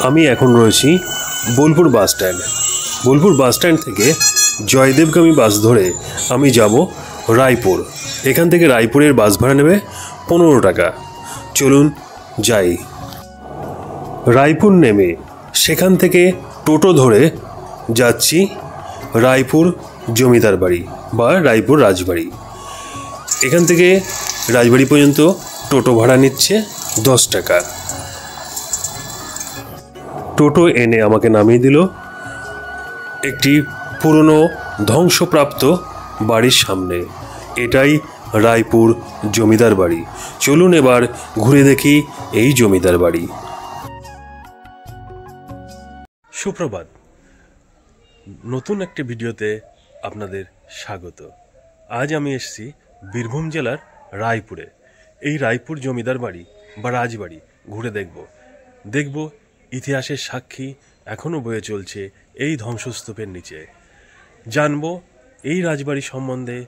আমি এখন রয়েছি Bolpur bus stand. Bolpur bus stand থেকে জয়দেবগামী বাস ধরে আমি যাব রায়পুর। এখান থেকে রায়পুরের বাস ভাড়া নেবে 15 টাকা। চলুন যাই। রায়পুর নেমে সেখান থেকে টোটো ধরে যাচ্ছি রায়পুর জমিদার বাড়ি বা রায়পুর রাজবাড়ি। এখান থেকে রাজবাড়ি পর্যন্ত টোটো ভাড়া নিচ্ছে 10 টাকা। টোটো এনে আমাকে নামিয়ে দিল একটি পুরনো ধ্বংসপ্রাপ্ত বাড়ির সামনে। এটাই রায়পুর জমিদার বাড়ি। চলুন এবার ঘুরে দেখি এই জমিদার বাড়ি। সুপ্রভাত, নতুন একটি ভিডিওতে আপনাদের স্বাগত। আজ আমি এসেছি বীরভূম জেলার রায়পুরে। এই রায়পুর জমিদার বাড়ি বা রাজবাড়ি ঘুরে দেখব ইতিহাসের সাক্ষী এখনও বয়ে চলছে এই ধ্বংসস্তূপের নিচে। জানব এই রাজবাড়ি সম্বন্ধে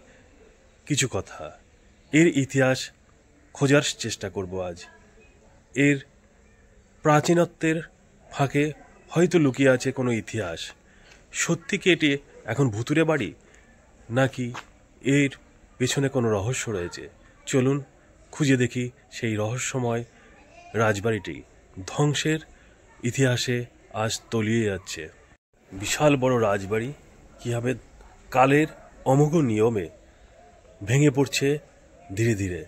কিছু কথা, এর ইতিহাস খোঁজার চেষ্টা করব আজ। এর প্রাচীনত্বের ফাঁকে হয়তো লুকিয়ে আছে কোনো ইতিহাস। সত্যি কি এটি এখন ভুতুরে বাড়ি, নাকি এর পেছনে কোনো রহস্য রয়েছে? চলুন খুঁজে দেখি সেই রহস্যময় রাজবাড়িটি। ধ্বংসের ইতিহাসে আজ তলিয়ে যাচ্ছে। বিশাল বড় রাজবাড়ি কীভাবে কালের অমোঘ নিয়মে ভেঙে পড়ছে ধীরে ধীরে।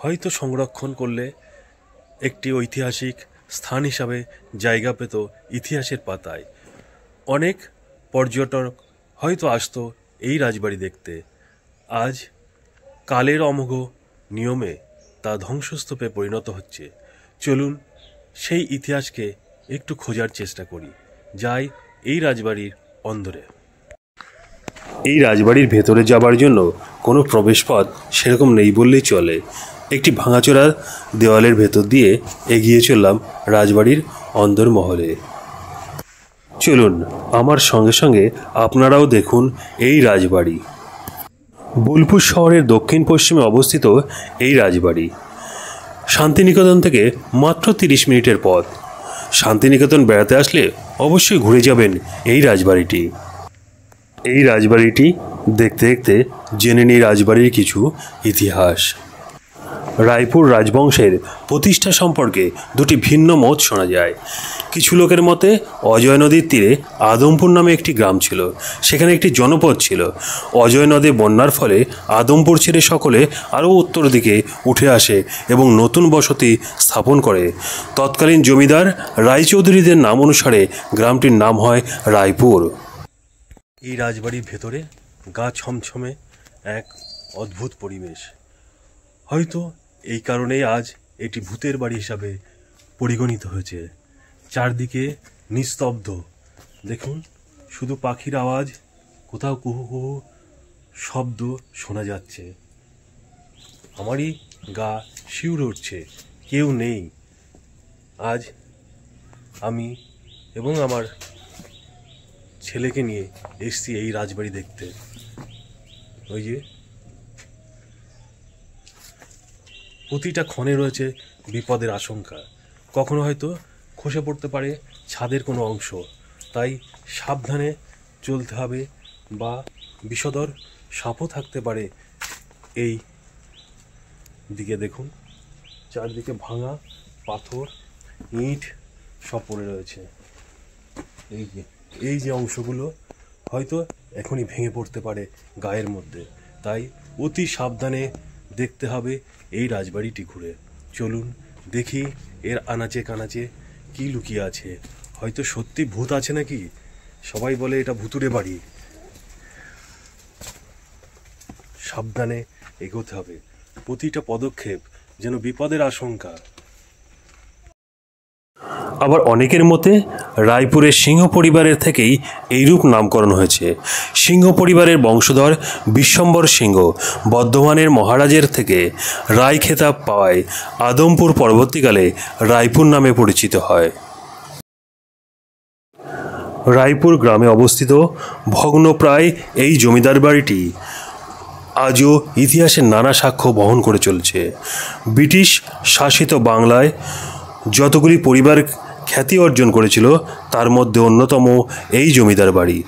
হয়তো সংরক্ষণ করলে একটি ঐতিহাসিক স্থান হিসাবে জায়গা পেত ইতিহাসের পাতায়। অনেক পর্যটক হয়তো আসতো এই রাজবাড়ি দেখতে। আজ কালের অমোঘ নিয়মে তা ধ্বংসস্তূপে পরিণত হচ্ছে। চলুন সেই ইতিহাসকে একটু খোঁজার চেষ্টা করি। যাই এই রাজবাড়ির অন্দরে। এই রাজবাড়ির ভেতরে যাবার জন্য কোনো প্রবেশপথ সেরকম নেই বললেই চলে। একটি ভাঙাচোরা দেওয়ালের ভেতর দিয়ে এগিয়ে চললাম রাজবাড়ির অন্দর মহলে। চলুন আমার সঙ্গে সঙ্গে আপনারাও দেখুন এই রাজবাড়ি। বোলপুর শহরের দক্ষিণ পশ্চিমে অবস্থিত এই রাজবাড়ি। শান্তিনিকেতন থেকে মাত্র 30 মিনিটের পথ। শান্তিনিকেতন বেড়াতে আসলে অবশ্যই ঘুরে যাবেন এই রাজবাড়িটি। এই রাজবাড়িটি দেখতে দেখতে জেনে নিই রাজবাড়ির কিছু ইতিহাস। রায়পুর রাজবংশের প্রতিষ্ঠা সম্পর্কে দুটি ভিন্ন মত শোনা যায়। কিছু লোকের মতে অজয় নদীর তীরে আদমপুর নামে একটি গ্রাম ছিল, সেখানে একটি জনপদ ছিল। অজয় নদী বন্যার ফলে আদমপুর ছেড়ে সকলে আরও উত্তর দিকে উঠে আসে এবং নতুন বসতি স্থাপন করে। তৎকালীন জমিদার রায়চৌধুরীদের নাম অনুসারে গ্রামটির নাম হয় রায়পুর। এই রাজবাড়ির ভেতরে গা ছমছমে এক অদ্ভুত পরিবেশ। হয়তো এই কারণেই আজ এটি ভূতের বাড়ি হিসাবে পরিগণিত হয়েছে। চারদিকে নিস্তব্ধ। দেখুন, শুধু পাখির আওয়াজ, কোথাও কুহু কুহু শব্দ শোনা যাচ্ছে। আমারই গা শিউরে উঠছে, কেউ নেই। আজ আমি এবং আমার ছেলেকে নিয়ে এসছি এই রাজবাড়ি দেখতে। ওই যে প্রতিটা ক্ষণে রয়েছে বিপদের আশঙ্কা। কখনো হয়তো খসে পড়তে পারে ছাদের কোনো অংশ, তাই সাবধানে চলতে হবে, বা বিষধর সাপও থাকতে পারে। এই দিকে দেখুন, চারদিকে ভাঙা পাথর, ইট সব পড়ে রয়েছে। এই যে অংশগুলো হয়তো এখনই ভেঙে পড়তে পারে গায়ের মধ্যে, তাই অতি সাবধানে দেখতে হবে এই রাজবাড়িটি ঘুরে। চলুন দেখি এর আনাচে কানাচে কি লুকিয়ে আছে। হয়তো সত্যি ভূত আছে নাকি। সবাই বলে এটা ভুতুরে বাড়ি। সাবধানে এগোতে হবে, প্রতিটা পদক্ষেপ যেন বিপদের আশঙ্কা। আবার অনেকের মতে রায়পুরের সিংহ পরিবারের থেকেই এইরূপ নামকরণ হয়েছে। সিংহ পরিবারের বংশধর বিশ্বম্বর সিংহ বর্ধমানের মহারাজের থেকে রায় খেতাব পাওয়ায় আদমপুর পরবর্তীকালে রায়পুর নামে পরিচিত হয়। রায়পুর গ্রামে অবস্থিত ভগ্নপ্রায় এই জমিদার বাড়িটি আজও ইতিহাসের নানা সাক্ষ্য বহন করে চলছে। ব্রিটিশ শাসিত বাংলায় যতগুলি পরিবার খ্যাতি অর্জন করেছিল তার মধ্যে অন্যতম এই জমিদার বাড়ি।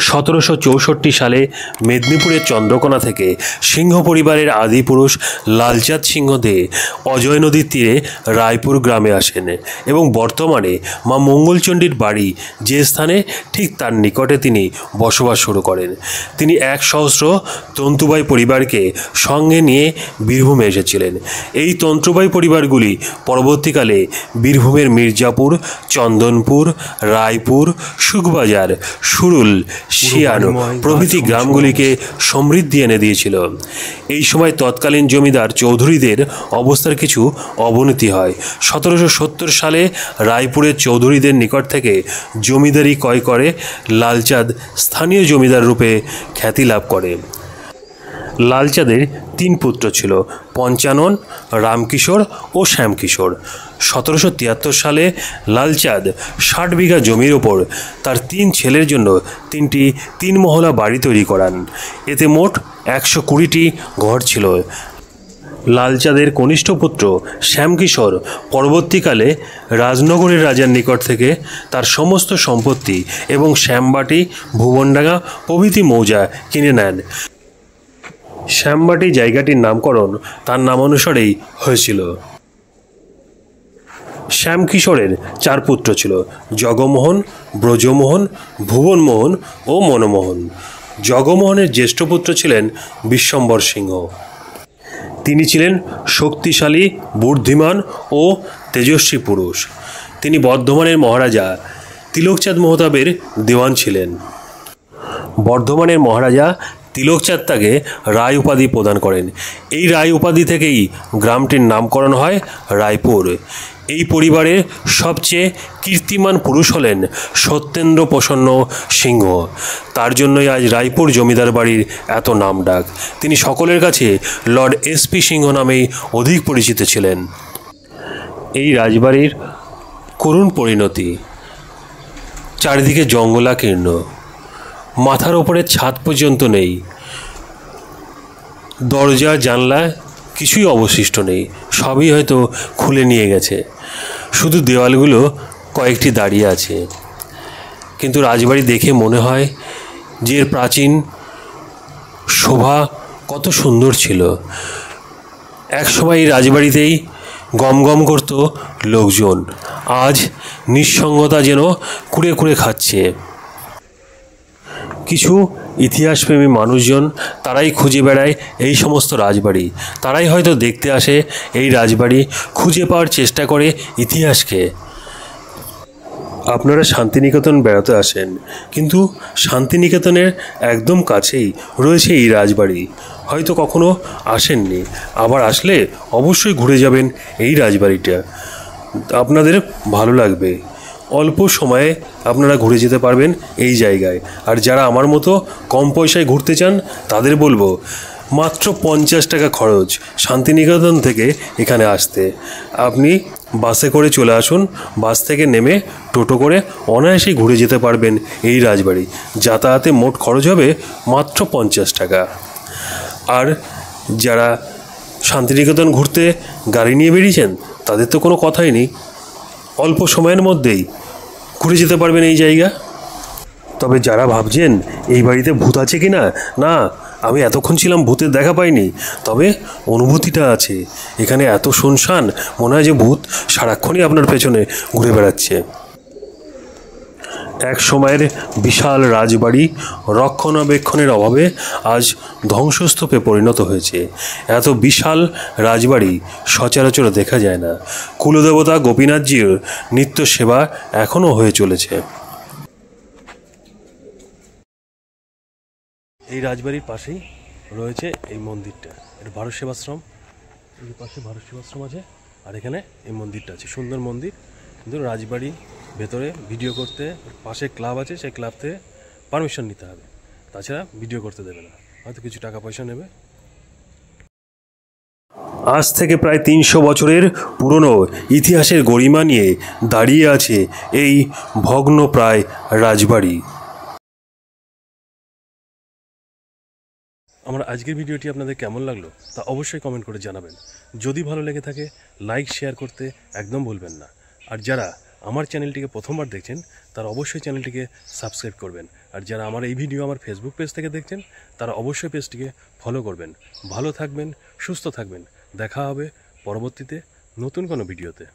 1764 সালে মেদিনীপুরের চন্দ্রকোনা থেকে সিংহ পরিবারের আদিপুরুষ লালচাঁদ সিংহ দে অজয় নদীর তীরে রায়পুর গ্রামে আসেন এবং বর্তমানে মা মঙ্গলচণ্ডীর বাড়ি যে স্থানে ঠিক তার নিকটে তিনি বসবাস শুরু করেন। তিনি এক সহস্র তন্তুবাই পরিবারকে সঙ্গে নিয়ে বীরভূমে এসেছিলেন। এই তন্তুবাই পরিবারগুলি পরবর্তীকালে বীরভূমের মির্জাপুর, চন্দনপুর, রায়পুর, সুখবাজার, সুরুল, শিয়ানো প্রভৃতি গ্রামগুলিকে সমৃদ্ধি এনে দিয়েছিল। এই সময় তৎকালীন জমিদার চৌধুরীদের অবস্থার কিছু অবনতি হয়। 1770 সালে রায়পুরের চৌধুরীদের নিকট থেকে জমিদারি ক্রয় করে লালচাঁদ স্থানীয় জমিদার রূপে খ্যাতি লাভ করে। লালচাঁদের 3 পুত্র ছিল, পঞ্চানন, রামকিশোর ও শ্যামকিশোর। 1773 সালে লালচাঁদ 60 বিঘা জমির ওপর তার 3 ছেলের জন্য 3টি 3 মহলা বাড়ি তৈরি করান। এতে মোট 120টি ঘর ছিল। লালচাঁদের কনিষ্ঠ পুত্র শ্যামকিশোর পরবর্তীকালে রাজনগরের রাজার নিকট থেকে তার সমস্ত সম্পত্তি এবং শ্যামবাটি, ভুবনডাঙ্গা প্রভৃতি মৌজা কিনে নেন। শ্যামবাটি জায়গাটির নামকরণ তার নামানুসারেই হয়েছিল। শ্যামকিশোরের 4 পুত্র ছিল, জগমোহন, ব্রজমোহন, ভুবনমোহন ও মনমোহন। জগমোহনের জ্যেষ্ঠ পুত্র ছিলেন বিশ্বম্বর সিংহ। তিনি ছিলেন শক্তিশালী, বুদ্ধিমান ও তেজস্বী পুরুষ। তিনি বর্ধমানের মহারাজা তিলকচাঁদ মহতাবের দেওয়ান ছিলেন। বর্ধমানের মহারাজা তিলকচাঁদ তাকে রায় উপাধি প্রদান করেন। এই রায় উপাধি থেকেই গ্রামটির নামকরণ হয় রায়পুর। এই পরিবারের সবচেয়ে কীর্তিমান পুরুষ হলেন সত্যেন্দ্র প্রসন্ন সিংহ। তার জন্যই আজ রায়পুর জমিদার বাড়ির এত নাম ডাক। তিনি সকলের কাছে লর্ড এসপি সিংহ নামেই অধিক পরিচিত ছিলেন। এই রাজবাড়ির করুণ পরিণতি। চারিদিকে জঙ্গলাকীর্ণ, মাথার ওপরে ছাদ পর্যন্ত নেই, দরজা জানলা কিছুই অবশিষ্ট নেই, সবই হয়তো খুলে নিয়ে গেছে। শুধু দেওয়ালগুলো কয়েকটি দাঁড়িয়ে আছে। কিন্তু রাজবাড়ি দেখে মনে হয় যে এর প্রাচীন শোভা কত সুন্দর ছিল। একসময় এই রাজবাড়িতেই গমগম করত লোকজন, আজ নিঃসঙ্গতা যেন কুড়ে কুড়ে খাচ্ছে। কিছু ইতিহাসপ্রেমী মানুষজন তারাই খুঁজে বেড়ায় এই সমস্ত রাজবাড়ি, তারাই হয়তো দেখতে আসে এই রাজবাড়ি, খুঁজে পাওয়ার চেষ্টা করে ইতিহাসকে। আপনারা শান্তিনিকেতন বেড়াতে আসেন, কিন্তু শান্তিনিকেতনের একদম কাছেই রয়েছে এই রাজবাড়ি। হয়তো কখনো আসেননি, আবার আসলে অবশ্যই ঘুরে যাবেন এই রাজবাড়িটা, আপনাদের ভালো লাগবে। অল্প সময়ে আপনারা ঘুরে যেতে পারবেন এই জায়গায়। আর যারা আমার মতো কম পয়সায় ঘুরতে চান তাদের বলবো মাত্র 50 টাকা খরচ শান্তিনিকেতন থেকে এখানে আসতে। আপনি বাসে করে চলে আসুন, বাস থেকে নেমে টোটো করে অনায়াসেই ঘুরে যেতে পারবেন এই রাজবাড়ি। যাতায়াতে মোট খরচ হবে মাত্র 50 টাকা। আর যারা শান্তিনিকেতন ঘুরতে গাড়ি নিয়ে বেরিয়েছেন তাদের তো কোনো কথাই নেই, অল্প সময়ের মধ্যেই ঘুরে যেতে পারবেন এই জায়গা। তবে যারা ভাবছেন এই বাড়িতে ভূত আছে কি না, না, আমি এতক্ষণ ছিলাম ভূতের দেখা পাইনি, তবে অনুভূতিটা আছে। এখানে এত শুনশান, মনে হয় যে ভূত সারাক্ষণই আপনার পেছনে ঘুরে বেড়াচ্ছে। এক সময়ের বিশাল রাজবাড়ি রক্ষণাবেক্ষণের অভাবে আজ ধ্বংসস্তূপে পরিণত হয়েছে। এত বিশাল রাজবাড়ি সচরাচর দেখা যায় না। কুলদেবতা গোপীনাথজির নিত্য সেবা এখনও হয়ে চলেছে। এই রাজবাড়ির পাশেই রয়েছে এই মন্দিরটা, এটা ভারত সেবাশ্রম। এই পাশে ভারত সেবাশ্রম আছে, আর এখানে এই মন্দিরটা আছে, সুন্দর মন্দির। কিন্তু রাজবাড়ি ভেতরে ভিডিও করতে পাশে ক্লাব আছে, সেই ক্লাব থেকে পারমিশন নিতে হবে, তাছাড়া ভিডিও করতে দেবে না, হয়তো কিছু টাকা পয়সা নেবে। আজ থেকে প্রায় 300 বছরের পুরনো ইতিহাসের গরিমা নিয়ে দাঁড়িয়ে আছে এই ভগ্নপ্রায় রাজবাড়ি। আমার আজকের ভিডিওটি আপনাদের কেমন লাগলো তা অবশ্যই কমেন্ট করে জানাবেন। যদি ভালো লেগে থাকে লাইক শেয়ার করতে একদম ভুলবেন না। আর যারা আমার চ্যানেলটিকে প্রথমবার দেখছেন তারা অবশ্যই চ্যানেলটিকে সাবস্ক্রাইব করবেন। আর যারা আমার এই ভিডিও আমার ফেসবুক পেজ থেকে দেখছেন তারা অবশ্যই পেজটিকে ফলো করবেন। ভালো থাকবেন, সুস্থ থাকবেন। দেখা হবে পরবর্তীতে নতুন কোনো ভিডিওতে।